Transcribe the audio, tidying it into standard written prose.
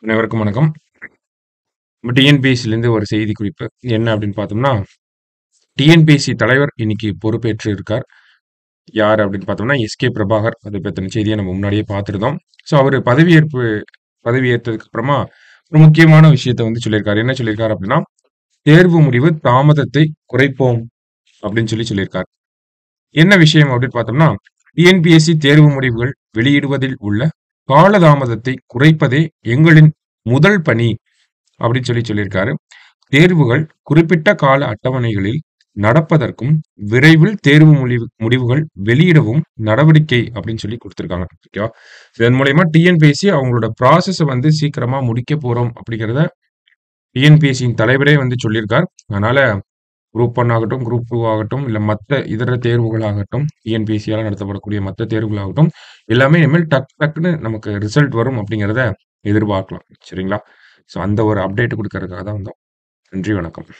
அனைவருக்கும் வணக்கம். நம்ம டிஎன்பிஎஸ்சிலேருந்து ஒரு செய்தி குறிப்பு. என்ன அப்படின்னு பார்த்தோம்னா, டிஎன்பிஎஸ்சி தலைவர் இன்னைக்கு பொறுப்பேற்று இருக்கார். யார் அப்படின்னு பார்த்தோம்னா, எஸ்.கே. பிரபாகர். அதை பத்தின செய்திய நம்ம முன்னாடியே பார்த்திருந்தோம். ஸோ அவரு பதவியேற்றதுக்கு அப்புறமா ஒரு முக்கியமான விஷயத்த சொல்லியிருக்காரு. என்ன சொல்லியிருக்காரு அப்படின்னா, தேர்வு முடிவு தாமதத்தை குறைப்போம் அப்படின்னு சொல்லியிருக்காரு. என்ன விஷயம் அப்படின்னு பார்த்தோம்னா, டிஎன்பிஎஸ்சி தேர்வு முடிவுகள் வெளியிடுவதில் உள்ள காலதாமதத்தை குறைப்பதே எங்களின் முதல் பணி அப்படின்னு சொல்லியிருக்காரு. தேர்வுகள் குறிப்பிட்ட கால அட்டவணைகளில் நடப்பதற்கும், விரைவில் தேர்வு முடிவுகள் வெளியிடவும் நடவடிக்கை அப்படின்னு சொல்லி குடுத்திருக்காங்க. ஓகேவா? இதன் மூலியமா டிஎன்பிஎஸ்சி அவங்களோட ப்ராசஸ சீக்கிரமா முடிக்க போறோம் அப்படிங்கிறத டிஎன்பிஎஸ்சியின் தலைவரே சொல்லியிருக்கார். அதனால குரூப் 1 ஆகட்டும், குரூப் 2 ஆகட்டும், இல்ல மத்த இதர தேர்வுகளாகட்டும், டிஎன்பிஎஸ்சியால நடத்தப்படக்கூடிய மத்த தேர்வுகளாகட்டும், எல்லாமே இனிமேல் டக்குன்னு நமக்கு ரிசல்ட் வரும் அப்படிங்கிறத எதிர்பார்க்கலாம். சரிங்களா? ஸோ அந்த ஒரு அப்டேட் குடுக்கறதுக்காக தான் வந்தோம். நன்றி, வணக்கம்.